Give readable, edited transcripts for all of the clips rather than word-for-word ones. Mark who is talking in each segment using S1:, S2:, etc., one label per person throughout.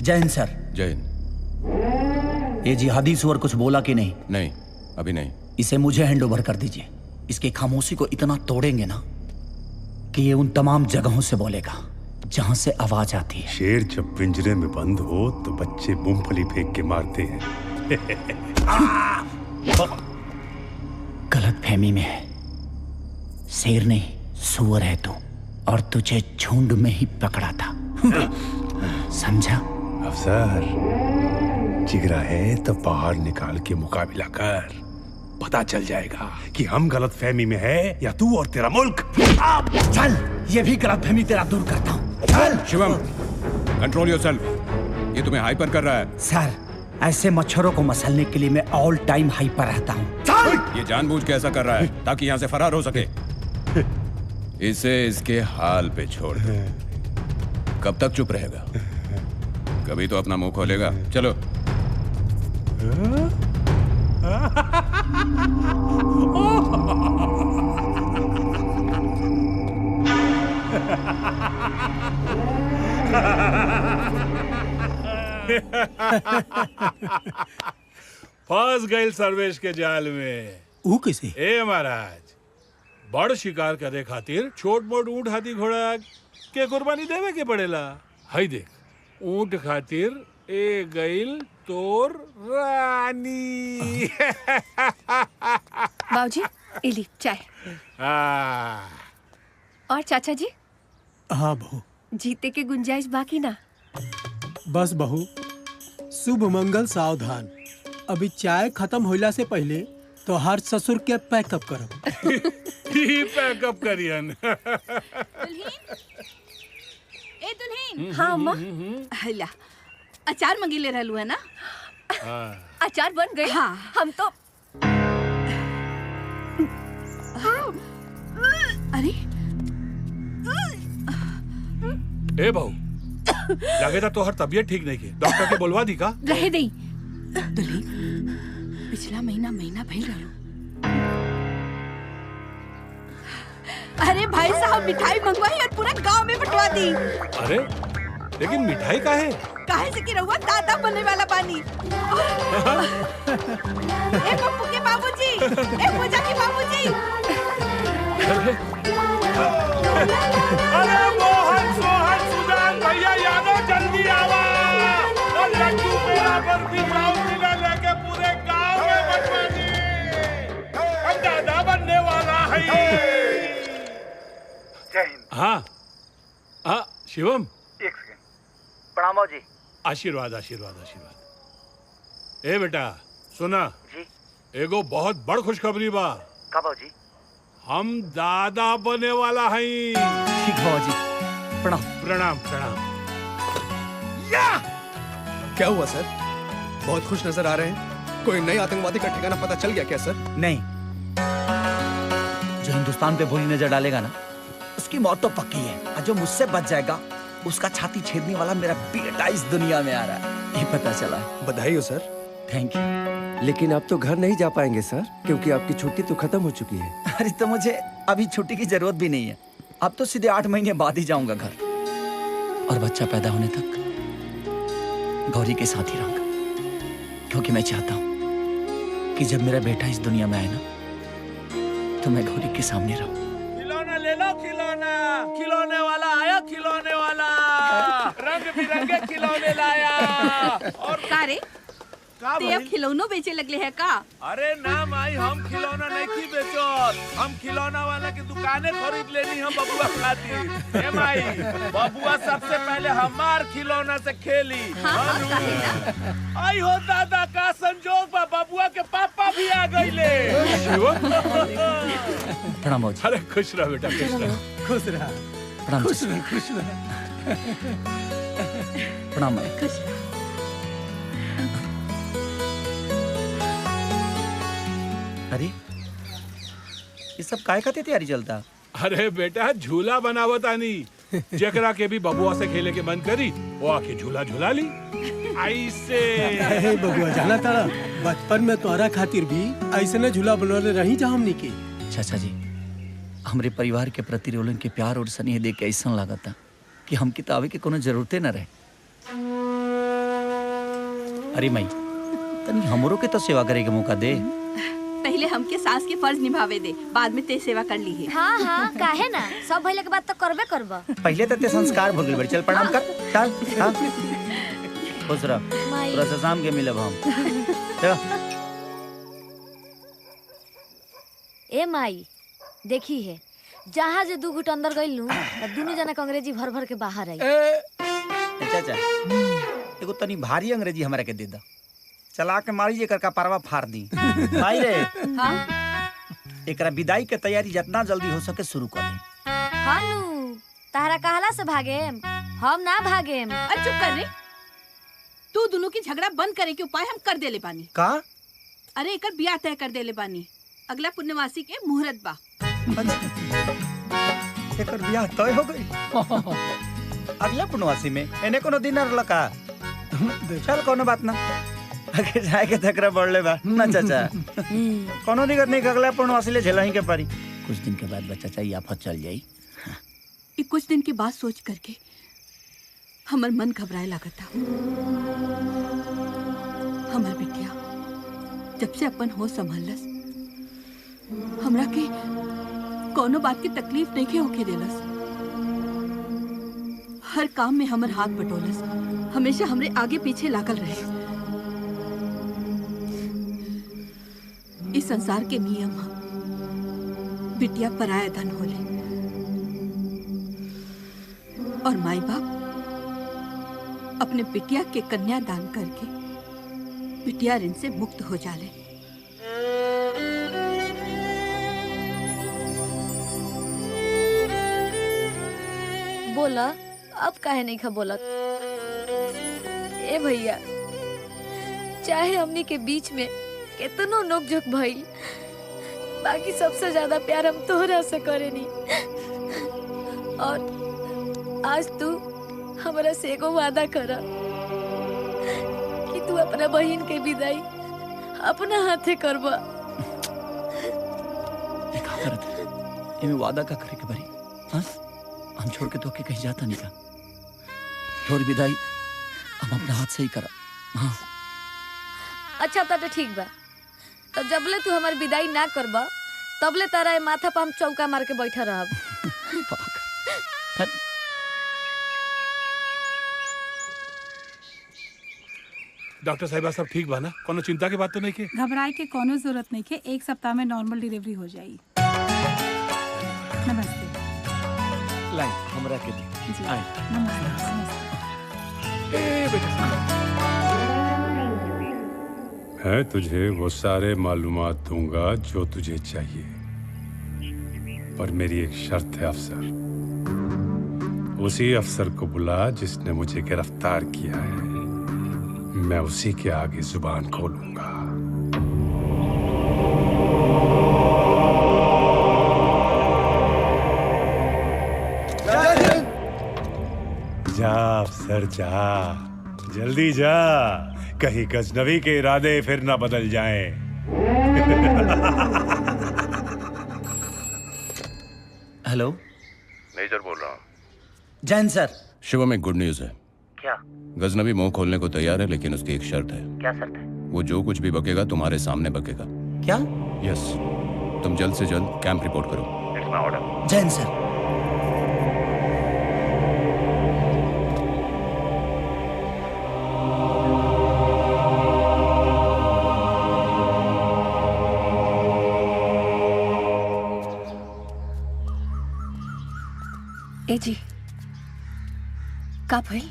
S1: जय हिंद सर।
S2: जय हिंद।
S1: ये जिहादी सुअर कुछ बोला कि नहीं?
S2: नहीं, अभी नहीं।
S1: इसे मुझे हैंड ओवर कर दीजिए। इसकी खामोशी को इतना तोड़ेंगे ना कि ये उन तमाम जगहों से बोलेगा जहां से आवाज आती है।
S3: शेर जब पिंजरे में बंद हो तो बच्चे मूंगफली फेंक के मारते हैं।
S1: गलत फहमी में है। शेर नहीं, सुअर है तू, और तुझे झुंड में ही पकड़ा था। समझा?
S3: अफसर, जिगरा है तो बाहर निकाल के मुकाबला कर, पता चल जाएगा कि हम गलत फहमी में है या तू और तेरा मुल्क।
S1: चल, ये भी गलत फहमी तेरा दूर करता हूँ। चल।
S2: Shivam, control yourself. ये तुम्हें हाइपर कर रहा है।
S1: सर, ऐसे मच्छरों को मसलने के लिए मैं ऑल टाइम हाइपर रहता हूँ। चल।
S2: ये जानबूझ के ऐसा कर रहा है ताकि यहाँ से फरार हो सके। इसे इसके हाल पे छोड़ दो। कब तक चुप रहेगा? कभी तो अपना मुंह खोलेगा। चलो।
S4: फंस गए सर्वेश के जाल में।
S1: ऊ किसे?
S4: ए महाराज, बड़ शिकार करे खातिर छोट मोट ऊंट हाथी घोड़ा के कुर्बानी देवे के पड़ेला। हाय देख, ऊंट खातिर ए गइल तोर रानी।
S5: बाबूजी, इली चाय। और चाचा जी?
S6: हाँ बहू।
S5: जीते के गुंजाइश बाकी ना?
S6: बस बहू, शुभ मंगल सावधान। अभी चाय खत्म होला से पहले तो हर ससुर के पैकअप करब।
S4: ही पैकअप करियन।
S7: ए दुल्हन।
S5: हाँ अम्मा।
S7: हला, अचार मंगी ले रहलू है ना?
S5: अचार बन गए।
S7: हाँ।
S5: हम तो
S7: अरे
S4: ए बहू, लगे था तो हर तबीयत ठीक नहीं की। डॉक्टर के बोलवा दी का?
S7: रहे दई। दुल्हन, पिछला महीना भइल रहलू। अरे भाई साहब, मिठाई मंगवाई और पूरा गांव में बंटवा दी।
S4: अरे लेकिन मिठाई का है?
S7: काहे से कि रहुआ दादा बनने वाला पानी। ए पप्पू के बाबूजी, ए पूजा के बाबूजी।
S4: अरे मोहन सोहन सुजान भैया यादव, जल्दी आवा और लड्डू पेड़ा बर्फी राउंड लेके पूरे गांव में बंटवा दी। हम दादा बनने वाला है।
S8: जय हिंद।
S4: हाँ शिवम,
S8: एक सेकंड। प्रणाम बाबू जी।
S4: आशीर्वाद आशीर्वाद आशीर्वाद। ए बेटा सुना
S8: जी।
S4: एगो बहुत बड़ खुशखबरी बा।
S8: का बाबू जी?
S4: हम दादा बने वाला हैं।
S1: ठीक है जी। प्रणाम।
S4: प्रणाम प्रणाम।
S9: क्या हुआ सर? बहुत खुश नजर आ रहे हैं। कोई नई आतंकवादी का ठिकाना पता चल गया क्या सर?
S1: नहीं, जो हिंदुस्तान पे बुरी नजर डालेगा ना, उसकी मौत तो पक्की है। और जो मुझसे बच जाएगा, उसका छाती छेदने वाला मेरा बेटा इस दुनिया में आ रहा है, ये पता चला है।
S9: बधाई हो सर।
S1: Thank you.
S10: लेकिन आप तो घर नहीं जा पाएंगे सर, क्योंकि आपकी छुट्टी तो खत्म हो चुकी है।
S1: अरे तो मुझे अभी छुट्टी की जरूरत भी नहीं है। अब तो सीधे 8 महीने बाद ही जाऊंगा घर, और बच्चा पैदा होने तक गौरी के साथ ही रहूंगा। क्योंकि मैं चाहता हूँ कि जब मेरा बेटा इस दुनिया में आए ना, तो मैं गौरी के सामने रहूं।
S4: खिलौना ले लो, खिलौना। खिलौने वाला आया, खिलौने वाला। रंग बिरंगे खिलौने लाया। और
S7: का रे? ते अब खिलौनों बेचे लगले है का?
S4: अरे ना माई, हम खिलौना नहीं की बेचो। हम खिलौना वाला की दुकानें खरीद लेनी हम बबुआ खातिर। ए माई, बबुआ सबसे पहले हमार खिलौना से खेली।
S7: हाँ, काहे ना?
S4: आई हो दादा का संजोग बा, बबुआ के पापा भी आ गईले।
S1: प्रणाम बाबूजी।
S4: अरे खुश रह बेटा, खुश रह।
S6: खुश रहा।
S1: प्रणाम।
S6: खुश रहा, खुश रहा।
S1: प्रणाम भाई।
S7: खुश।
S1: अरे ये सब काय खातिर तैयारी चलता?
S4: अरे बेटा, झूला बनावत आनी। जेकरा के भी बबुआ से खेले के मन करी, वो आके झूला झूला ली। ऐसे
S6: हे बबुआ, जाना तारा, बचपन में तोहरा खातिर भी ऐसे न झूला बनवले रही जा हमनी के।
S1: चाचा जी, हमरे परिवार के प्रति रोलन के प्यार और स्नेह देख के ऐसा लगा था कि हम किताबे के कोनो जरूरते न रहे। अरे माई तनी हमरो के तो सेवा करे के मौका दे।
S7: पहले हमके सास के फर्ज निभावे दे, बाद में ते सेवा कर ली है।
S11: हाँ हाँ काहे ना, सब भइले के बाद तो करबे करबा।
S1: पहले तो ते संस्कार भूल गइल बड़ी। चल प्रणाम कर चल। हां खुश रह, थोड़ा सा शाम के मिलब हम। चलो
S11: ए माई देखी है जहाँ जे 2 घुट अंदर गइल नु दोनों जना के अंग्रेजी भर भर के बाहर आई।
S1: चाचा एगो तनी भारी अंग्रेजी हमरा के दे द, चला के मारी जे का परवा फाड़ दी। भाई रे
S7: हाँ
S1: एकरा विदाई के तैयारी जितना जल्दी हो सके शुरू कर दे।
S11: हाँ नु तारा कहला से भागेम, हम ना भागेम।
S7: अरे चुप कर रे, तू दोनों की झगड़ा बंद करे के उपाय हम कर देले बानी।
S1: का?
S7: अरे एकर बियाह तय कर देले बानी, अगला पुण्यवासी के मुहूर्त बा।
S1: एकर बियाह तय हो गई अगला पुण्यवासी में? एने कोनो दिन रहल का? चल कोनो बात ना, आगे जाए के तकरा बढ़ले बा ना चाचा। कोनो दिक्कत नहीं, अगला पुण्यवासी ले झेला ही के पारी। कुछ दिन के बाद बच्चा चाहिए आफत चल जाई।
S7: ये कुछ दिन की बात सोच करके हमर मन घबराए लागता। हमर बिटिया जब से अपन हो संभलस, हमरा के कोनो बात की तकलीफ नहीं होके देलस। हर काम में हमर हाथ बटोलस, हमेशा हमरे आगे पीछे लागल रहे। इस संसार के नियम है, बिटिया पराया धन होले और माई बाप अपने बिटिया के कन्या दान करके बिटिया ऋण से मुक्त हो जाले।
S11: बोला अब काहे नहीं खा बोलत? ए भैया चाहे हमनी के बीच में कितनो नोकझोंक भइल, बाकी सबसे ज्यादा प्यार हम तोहरा से करेनी। और आज तू हमरा से एगो वादा करा कि तू अपना बहन के विदाई अपना हाथे करबा।
S1: इमे वादा का करे के बरी? हाँ हम छोड़ के तो के कहीं जाता नहीं का। तोर विदाई हम अपना हाथ से ही करा। हाँ
S11: अच्छा तो ठीक बा, तो जबले तू हमारी विदाई ना करबा तबले तारा माथा पे हम चौका मार के बैठा रहब।
S4: डॉक्टर साहिबा सब ठीक बा ना? कोनो चिंता के बात तो नहीं के?
S12: घबराए के कोनो जरूरत नहीं के, 1 सप्ताह में नॉर्मल डिलीवरी हो जाएगी। नमस्ते।
S1: लाई हमरा के दी। आई
S3: मैं तुझे वो सारे मालूमात दूंगा जो तुझे चाहिए, पर मेरी एक शर्त है अफसर। उसी अफसर को बुला जिसने मुझे गिरफ्तार किया है, मैं उसी के आगे जुबान खोलूंगा। जा अफसर जा, जल्दी जा, कहीं गजनवी के इरादे फिर ना बदल जाएं।
S1: हेलो
S2: मेजर बोल रहा हूँ।
S1: जैन सर।
S2: शिवम एक गुड न्यूज है।
S8: क्या?
S2: गजनवी मुंह खोलने को तैयार है, लेकिन उसकी एक शर्त है।
S8: क्या शर्त है?
S2: वो जो कुछ भी बकेगा तुम्हारे सामने बकेगा।
S1: क्या?
S2: यस, तुम जल्द से जल्द कैंप रिपोर्ट करो।
S8: It's my order.
S1: Jain sir.
S5: ए जी का भइल?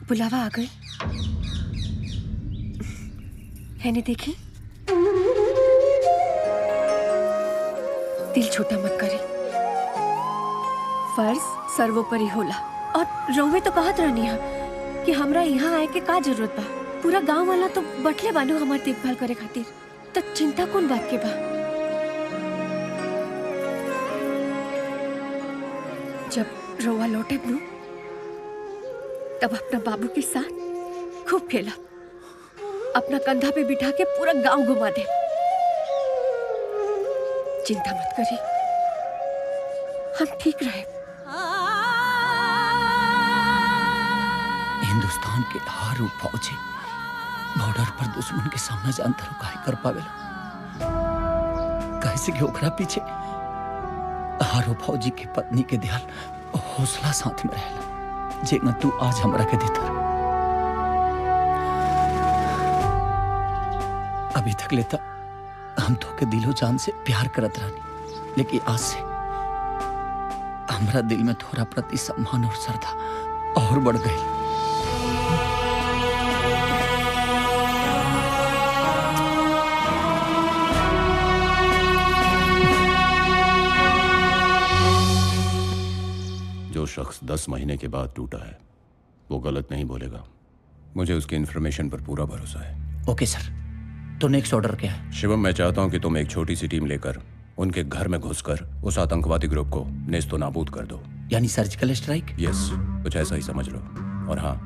S5: बुलावा आ गई? है नहीं देखी? दिल छोटा मत करी, फर्ज सर्वोपरि होला। और रउवे तो कहत रहनी है कि हमरा यहाँ आए के का जरूरत बा। पूरा गांव वाला तो बटले बानू हमार देखभाल करे खातिर, तो चिंता कौन बात के बा? जब रउआ लौटे नू तब अपना बाबू के साथ खूब खेला, अपना कंधा पे बिठा के पूरा गांव घुमा दे। चिंता मत करी, हम ठीक रहे।
S1: हिंदुस्तान के हर हारू फौजी बॉर्डर पर दुश्मन के सामने जानता रहो काहे कर पावेला। कैसे कि ओकरा पीछे हारू फौजी की पत्नी के ध्यान हौसला साथ में रहेला जे न तू आज हमरा के देता। अभी तक लेता हम तो के दिलो जान से प्यार करत रहनी, लेकिन आज से हमरा दिल में थोड़ा प्रति सम्मान और श्रद्धा और बढ़ गई।
S2: जो शख्स 10 महीने के बाद टूटा है वो गलत नहीं बोलेगा। मुझे उसकी इंफॉर्मेशन पर पूरा भरोसा है।
S1: ओके सर, तो नेक्स्ट ऑर्डर क्या है?
S2: शिवम, मैं चाहता हूं कि तुम एक छोटी सी टीम लेकर उनके घर में घुसकर उस आतंकवादी ग्रुप को नेस्तो नाबूद कर दो।
S1: यानी सर्जिकल स्ट्राइक?
S2: यस, कुछ ऐसा ही समझ लो। और हाँ,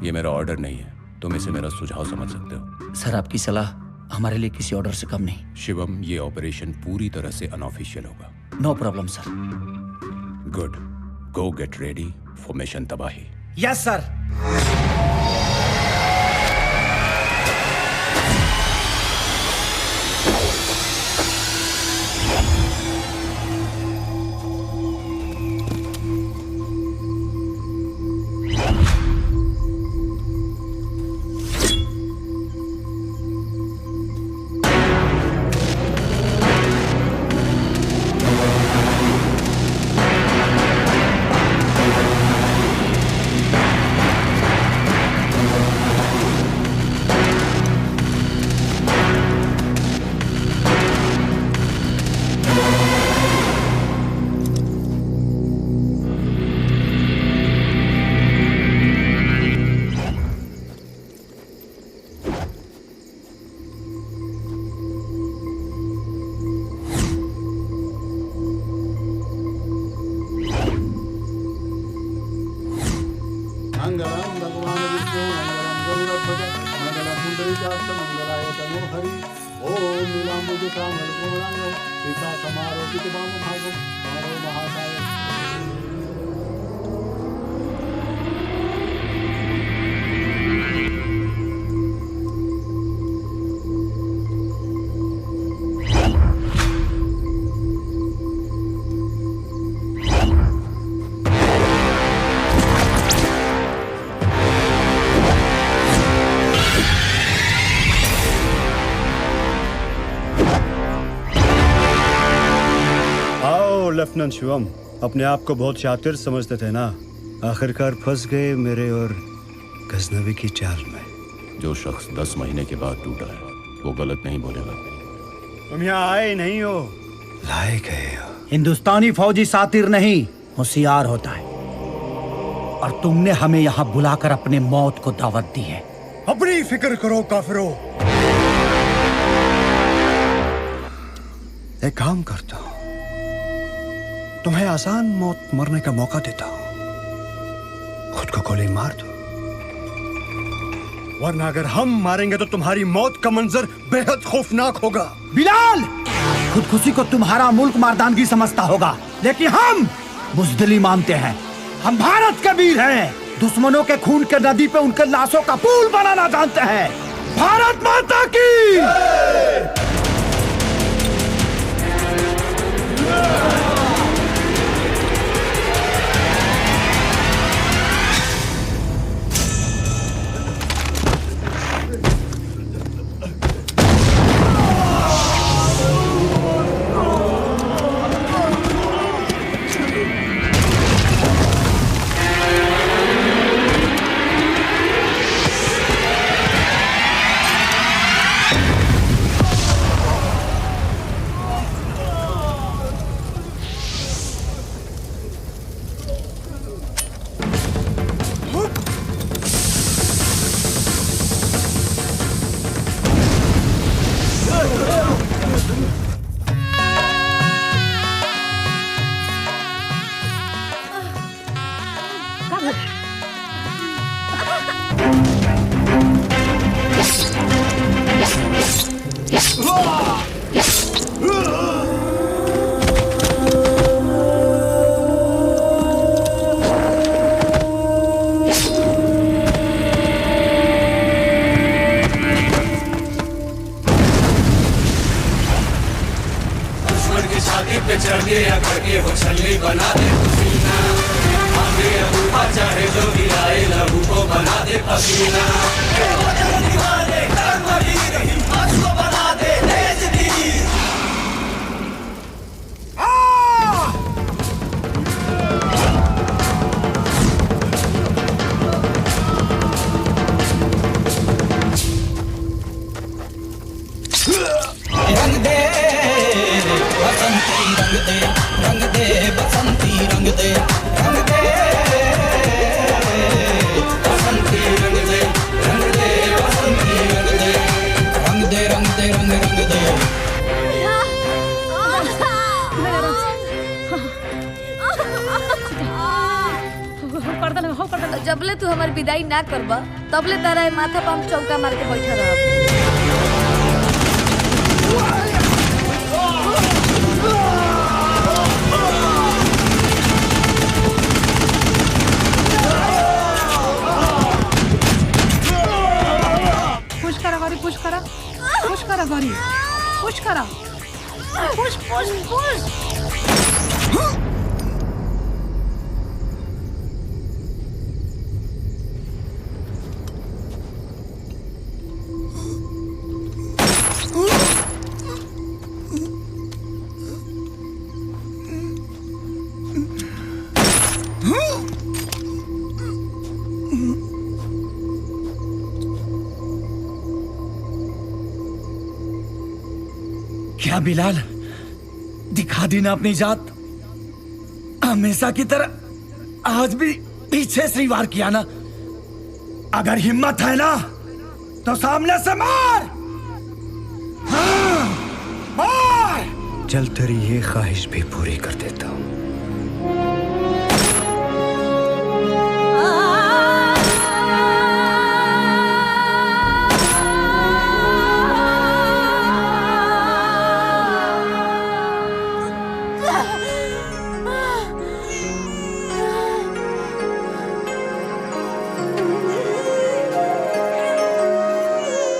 S2: ये मेरा ऑर्डर नहीं है, तुम इसे मेरा सुझाव समझ सकते हो।
S1: सर, आपकी सलाह हमारे लिए किसी ऑर्डर से कम नहीं।
S2: शिवम, ये ऑपरेशन पूरी तरह से अनऑफिशियल होगा।
S1: No problem sir.
S2: Good, go get ready for mission तबाही।
S1: Yes sir.
S13: लेफ्टिनेंट शिवम, अपने आप को बहुत शातिर समझते थे ना, आखिरकार फंस गए मेरे और गजनवी की चाल में।
S2: जो शख्स 10 महीने के बाद टूटा है वो गलत नहीं बोलेगा।
S13: तुम यहाँ आए नहीं हो, लाए गए हो।
S14: हिंदुस्तानी फौजी सातिर नहीं, होशियार होता है, और तुमने हमें यहाँ बुलाकर अपने मौत को दावत दी है।
S13: अपनी फिक्र करो काफिरों। एक काम करता हूँ, तुम्हें आसान मौत मरने का मौका देता हूं। खुद को गोली मार दो, वरना अगर हम मारेंगे तो तुम्हारी मौत का मंजर बेहद खौफनाक होगा।
S14: बिलाल, खुदकुशी को तुम्हारा मुल्क मर्दानगी समझता होगा, लेकिन हम बुज़दिली मानते हैं। हम भारत के वीर हैं, दुश्मनों के खून के नदी पे उनके लाशों का पुल बनाना जानते हैं। भारत माता की।
S15: मांगे अगर के वो छल्ली बना दे पसीना, मांगे अबूबा चाहे जो गिराए लहू को बना दे पसीना। दीवाने कर्मवीर हिम्मत को बना दे तेजवीर।
S16: रंग दे बसंती रंग दे, रंग दे बसंती रंग दे, रंग दे बसंती रंग दे, रंग दे बसंती रंग दे, रंग दे रंग दे रंग रंग दे।
S11: जबले तू हमारी विदाई ना करबा तबले तारा है माथा पे हम चौका मार के बैठा रहा।
S12: पुश करा गौरी, पुश करा, पुश करा गौरी, पुश करा, पुश पुश पुश।
S1: क्या बिलाल, दिखा दी ना अपनी जात? हमेशा की तरह आज भी पीछे से वार किया ना?
S14: अगर हिम्मत है ना तो सामने से मार। हाँ, मार।
S13: चल तेरी ये ख्वाहिश भी पूरी कर देता हूँ।